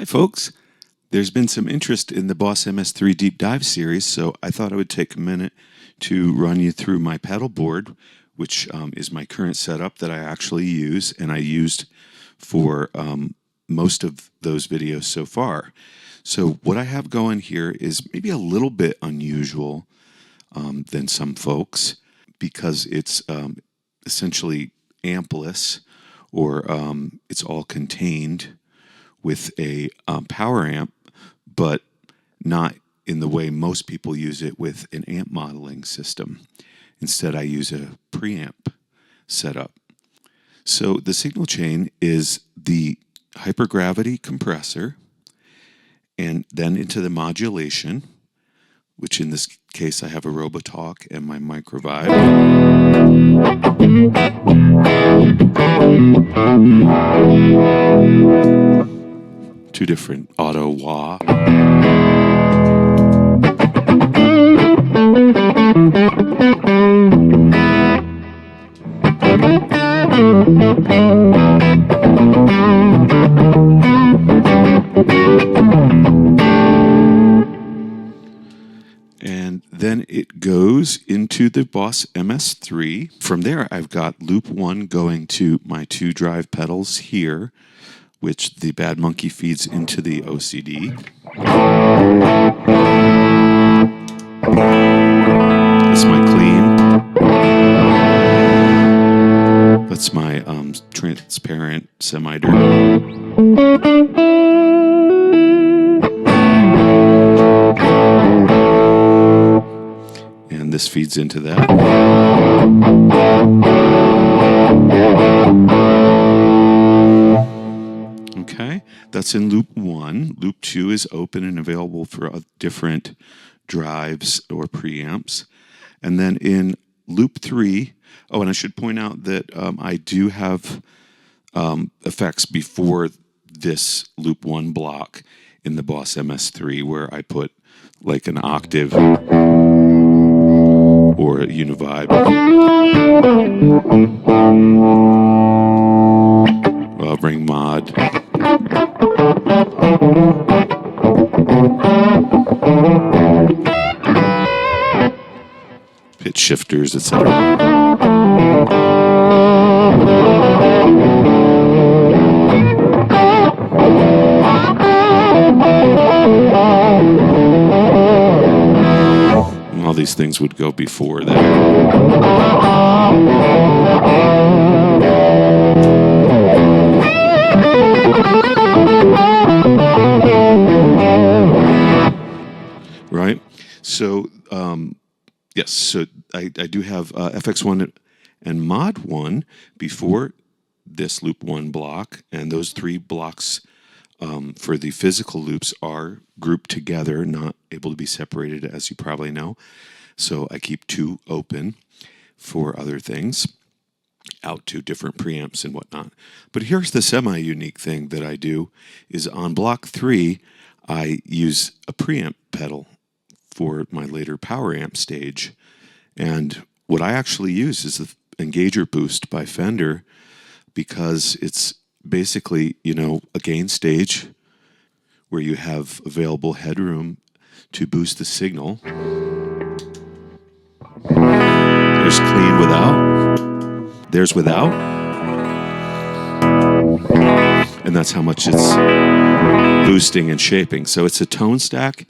Hi folks, there's been some interest in the Boss MS-3 Deep Dive series, so I thought I would take a minute to run you through my pedal board, which is my current setup that I actually use and I used for most of those videos so far. So what I have going here is maybe a little bit unusual than some folks because it's essentially ampless, or it's all contained with a power amp, but not in the way most people use it with an amp modeling system. Instead, I use a preamp setup. So the signal chain is the hypergravity compressor, and then into the modulation, which in this case I have a Robotalk and my Microvibe. Two different auto wah. And then it goes into the Boss MS-3. From there, I've got loop 1 going to my 2 drive pedals here, which the Bad Monkey feeds into the OCD. That's my clean. That's my transparent semi-dur. And this feeds into that. Okay, that's in loop 1. Loop 2 is open and available for different drives or preamps. And then in loop 3, oh, and I should point out that I do have effects before this loop 1 block in the Boss MS-3, where I put like an octave or a univibe. Ring mod. Pitch shifters, etc. All these things would go before that. Right? So, yes, so I do have FX1 and Mod 1 before this loop 1 block, and those 3 blocks for the physical loops are grouped together, not able to be separated, as you probably know. So I keep 2 open for other things, out to different preamps and whatnot. But here's the semi-unique thing that I do, is on block 3, I use a preamp pedal for my later power amp stage. And what I actually use is the Engager Boost by Fender, because it's basically, you know, a gain stage where you have available headroom to boost the signal. There's clean without. There's without. And that's how much it's boosting and shaping. So it's a tone stack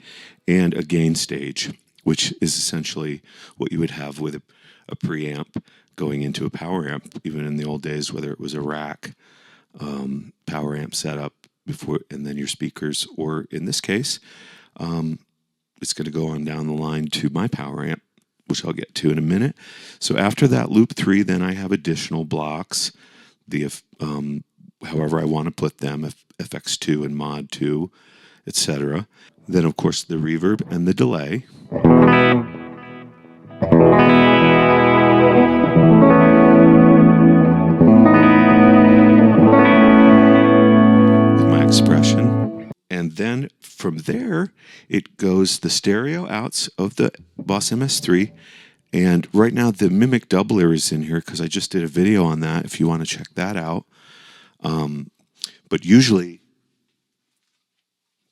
and a gain stage, which is essentially what you would have with a preamp going into a power amp, even in the old days, whether it was a rack power amp setup before, and then your speakers, or in this case, it's going to go on down the line to my power amp, which I'll get to in a minute. So after that loop 3, then I have additional blocks, the however I want to put them, FX2 and Mod 2, etc. Then, of course, the reverb and the delay. With my expression. And then from there, it goes the stereo outs of the Boss MS-3. And right now, the MIMIQ Doubler is in here because I just did a video on that, if you want to check that out. But usually,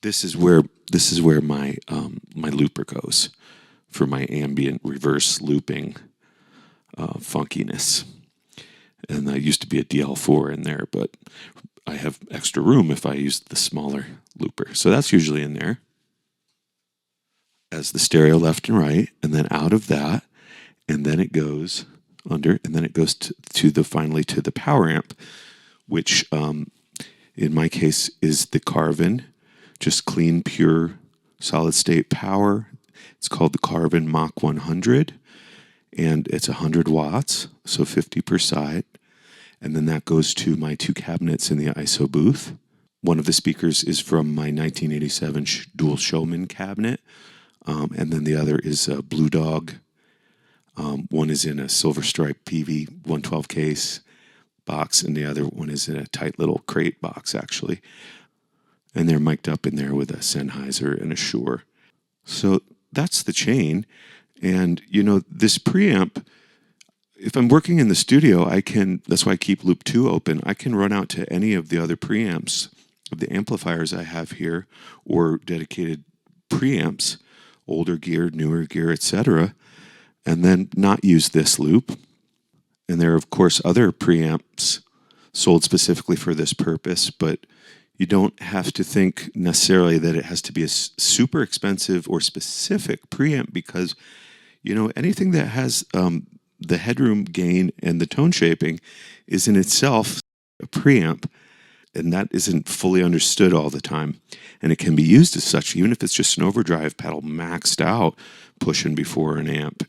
This is where my looper goes for my ambient reverse looping funkiness. And there used to be a DL4 in there, but I have extra room if I use the smaller looper. So that's usually in there as the stereo left and right, and then out of that, and then it goes under, and then it goes finally to the power amp, which in my case is the Carvin, just clean, pure, solid state power. It's called the Carvin Mach 100, and it's 100 watts, so 50 per side. And then that goes to my two cabinets in the ISO booth. One of the speakers is from my 1987 Dual Showman cabinet, and then the other is a Blue Dog. One is in a Silver Stripe PV 112 case box, and the other one is in a tight little crate box, actually. And they're mic'd up in there with a Sennheiser and a Shure. So that's the chain. And, this preamp, if I'm working in the studio, that's why I keep Loop 2 open. I can run out to any of the other preamps of the amplifiers I have here, or dedicated preamps, older gear, newer gear, etc., and then not use this loop. And there are, of course, other preamps sold specifically for this purpose, but you don't have to think necessarily that it has to be a super expensive or specific preamp, because, anything that has the headroom gain and the tone shaping is in itself a preamp, and that isn't fully understood all the time. And it can be used as such, even if it's just an overdrive pedal maxed out, pushing before an amp,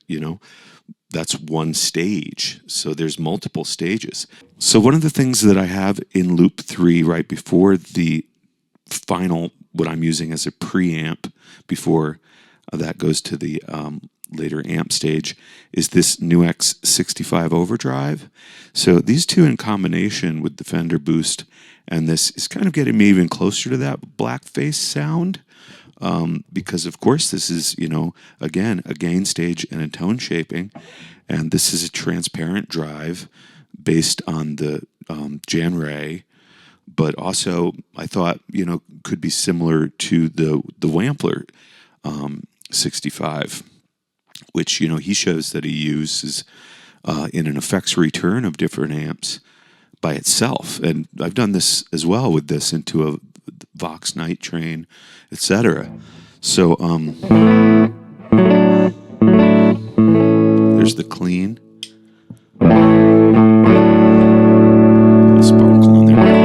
that's one stage. So there's multiple stages. So one of the things that I have in Loop 3 right before the final, what I'm using as a preamp before that goes to the later amp stage, is this NUX 65 overdrive. So these two in combination with the Fender Boost and this is kind of getting me even closer to that Blackface sound, because of course this is, again, a gain stage and a tone shaping, and this is a transparent drive based on the Jan-Ray, but also I thought, could be similar to the Wampler 65, which, he shows that he uses in an effects return of different amps by itself. And I've done this as well with this into a Vox Night Train, etc. So there's the clean. A sparkle on there.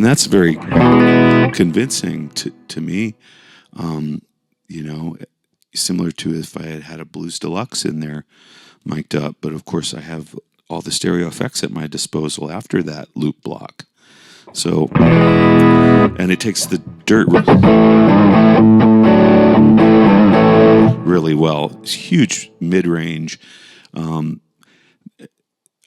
That's very convincing to me, similar to if I had a Blues Deluxe in there mic'd up. But of course, I have all the stereo effects at my disposal after that loop block. So, and it takes the dirt really well. It's huge mid-range. I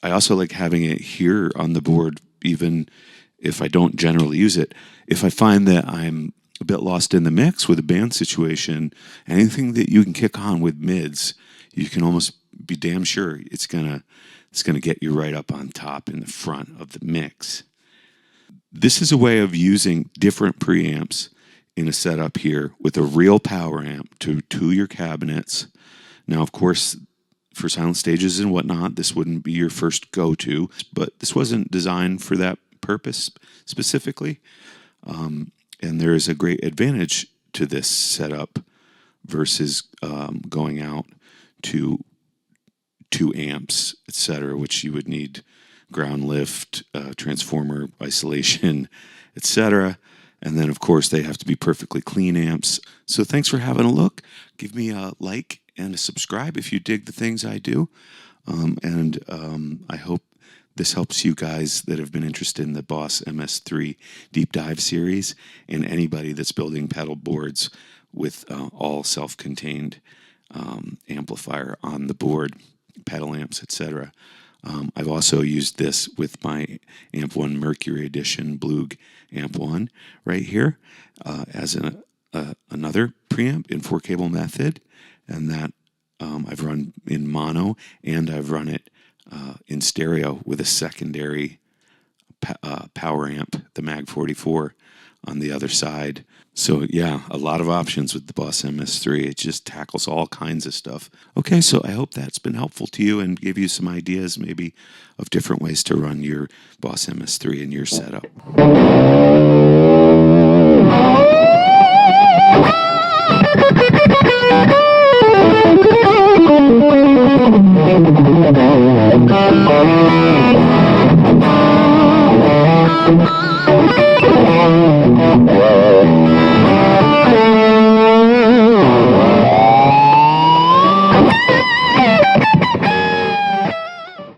also like having it here on the board, even if I don't generally use it. If I find that I'm a bit lost in the mix with a band situation, anything that you can kick on with mids, you can almost be damn sure it's gonna get you right up on top in the front of the mix. This is a way of using different preamps in a setup here with a real power amp to your cabinets. Now, of course, for silent stages and whatnot, this wouldn't be your first go-to, but this wasn't designed for that purpose specifically, and there is a great advantage to this setup versus going out to 2 amps, etc., which you would need ground lift, transformer isolation, etc. And then, of course, they have to be perfectly clean amps. So thanks for having a look. Give me a like and a subscribe if you dig the things I do, and I hope this helps you guys that have been interested in the Boss MS-3 Deep Dive series, and anybody that's building pedal boards with all self-contained amplifier on the board, pedal amps, etc. I've also used this with my AMP1 Mercury Edition BluGuitar AMP1 right here as another preamp in 4-cable method, and that I've run in mono, and I've run it in stereo with a secondary power amp, the Mag 44, on the other side. So yeah, a lot of options with the Boss MS-3. It just tackles all kinds of stuff. Okay, so I hope that's been helpful to you and give you some ideas maybe of different ways to run your Boss MS-3 in your setup.